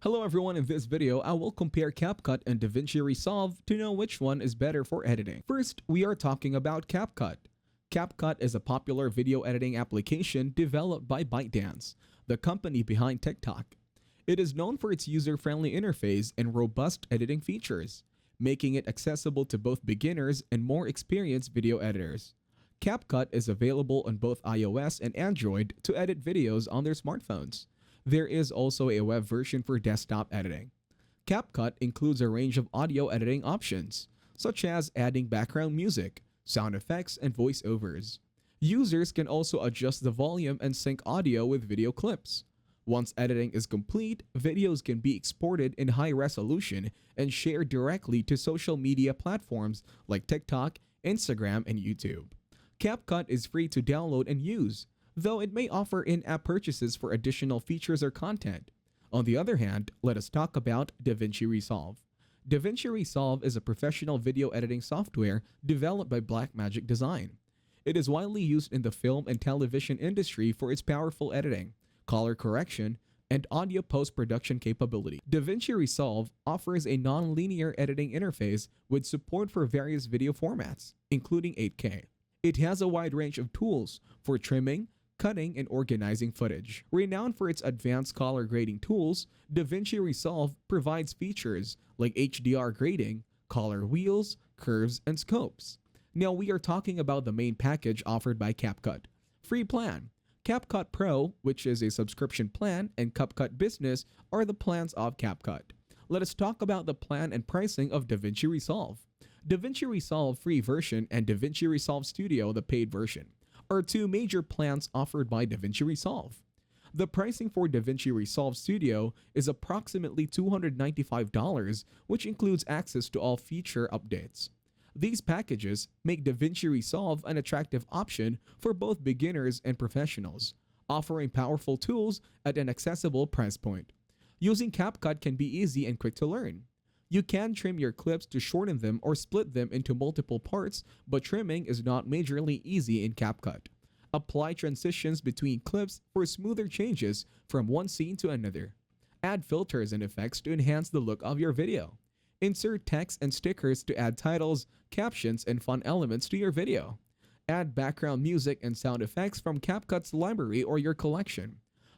Hello everyone, in this video I will compare CapCut and DaVinci Resolve to know which one is better for editing. First, we are talking about CapCut. CapCut is a popular video editing application developed by ByteDance, the company behind TikTok. It is known for its user-friendly interface and robust editing features, making it accessible to both beginners and more experienced video editors. CapCut is available on both iOS and Android to edit videos on their smartphones. There is also a web version for desktop editing. CapCut includes a range of audio editing options, such as adding background music, sound effects, and voiceovers. Users can also adjust the volume and sync audio with video clips. Once editing is complete, videos can be exported in high resolution and shared directly to social media platforms like TikTok, Instagram, and YouTube. CapCut is free to download and use, though it may offer in-app purchases for additional features or content. On the other hand, let us talk about DaVinci Resolve. DaVinci Resolve is a professional video editing software developed by Blackmagic Design. It is widely used in the film and television industry for its powerful editing, color correction, and audio post-production capability. DaVinci Resolve offers a non-linear editing interface with support for various video formats, including 8K. It has a wide range of tools for trimming, cutting, and organizing footage. Renowned for its advanced color grading tools, DaVinci Resolve provides features like HDR grading, color wheels, curves, and scopes. Now we are talking about the main package offered by CapCut. Free plan. CapCut Pro, which is a subscription plan, and CapCut Business are the plans of CapCut. Let us talk about the plan and pricing of DaVinci Resolve. DaVinci Resolve free version and DaVinci Resolve Studio, the paid version, are two major plans offered by DaVinci Resolve. The pricing for DaVinci Resolve Studio is approximately $295, which includes access to all feature updates. These packages make DaVinci Resolve an attractive option for both beginners and professionals, offering powerful tools at an accessible price point. Using CapCut can be easy and quick to learn. You can trim your clips to shorten them or split them into multiple parts, but trimming is not majorly easy in CapCut. Apply transitions between clips for smoother changes from one scene to another. Add filters and effects to enhance the look of your video. Insert text and stickers to add titles, captions, and fun elements to your video. Add background music and sound effects from CapCut's library or your collection.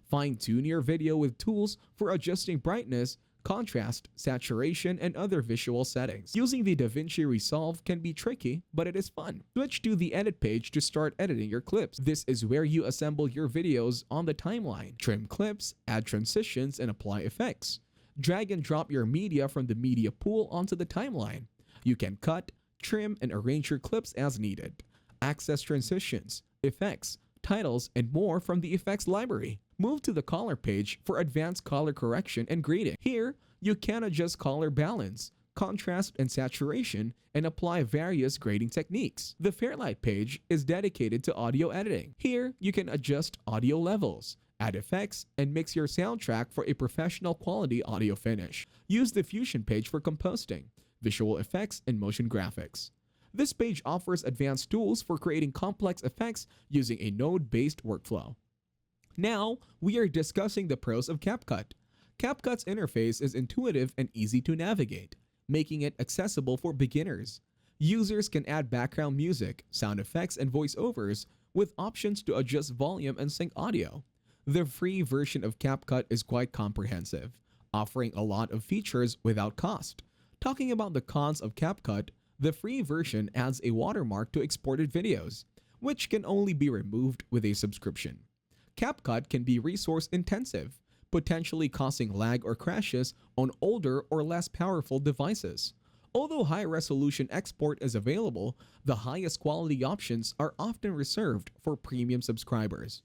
Fine-tune your video with tools for adjusting brightness, contrast, saturation, and other visual settings. Using the DaVinci Resolve can be tricky, but it is fun. Switch to the edit page to start editing your clips. This is where you assemble your videos on the timeline, trim clips, add transitions, and apply effects. Drag and drop your media from the media pool onto the timeline. You can cut, trim, and arrange your clips as needed. Access transitions, effects, titles, and more from the effects library. Move to the color page for advanced color correction and grading. Here, you can adjust color balance, contrast, and saturation, and apply various grading techniques. The Fairlight page is dedicated to audio editing. Here, you can adjust audio levels, add effects, and mix your soundtrack for a professional quality audio finish. Use the Fusion page for composting, visual effects, and motion graphics. This page offers advanced tools for creating complex effects using a node-based workflow. Now, we are discussing the pros of CapCut. CapCut's interface is intuitive and easy to navigate, making it accessible for beginners. Users can add background music, sound effects, and voiceovers with options to adjust volume and sync audio. The free version of CapCut is quite comprehensive, offering a lot of features without cost. Talking about the cons of CapCut, the free version adds a watermark to exported videos, which can only be removed with a subscription. CapCut can be resource-intensive, potentially causing lag or crashes on older or less powerful devices. Although high-resolution export is available, the highest quality options are often reserved for premium subscribers.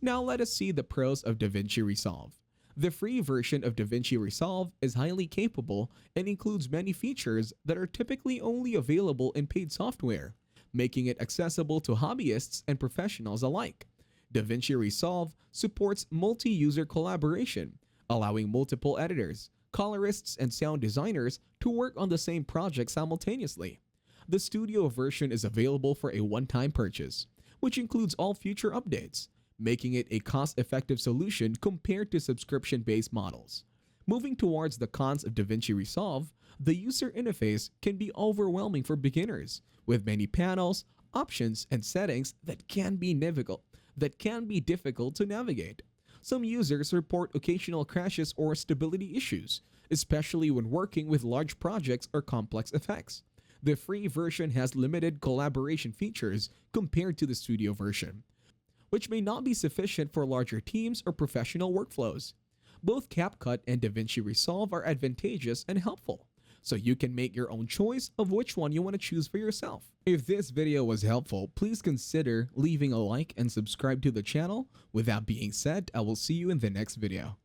Now let us see the pros of DaVinci Resolve. The free version of DaVinci Resolve is highly capable and includes many features that are typically only available in paid software, making it accessible to hobbyists and professionals alike. DaVinci Resolve supports multi-user collaboration, allowing multiple editors, colorists, and sound designers to work on the same project simultaneously. The studio version is available for a one-time purchase, which includes all future updates, making it a cost-effective solution compared to subscription-based models. Moving towards the cons of DaVinci Resolve, the user interface can be overwhelming for beginners, with many panels, options, and settings that can be difficult to navigate. Some users report occasional crashes or stability issues, especially when working with large projects or complex effects. The free version has limited collaboration features compared to the studio version, which may not be sufficient for larger teams or professional workflows. Both CapCut and DaVinci Resolve are advantageous and helpful, so you can make your own choice of which one you want to choose for yourself. If this video was helpful, please consider leaving a like and subscribe to the channel. With that being said, I will see you in the next video.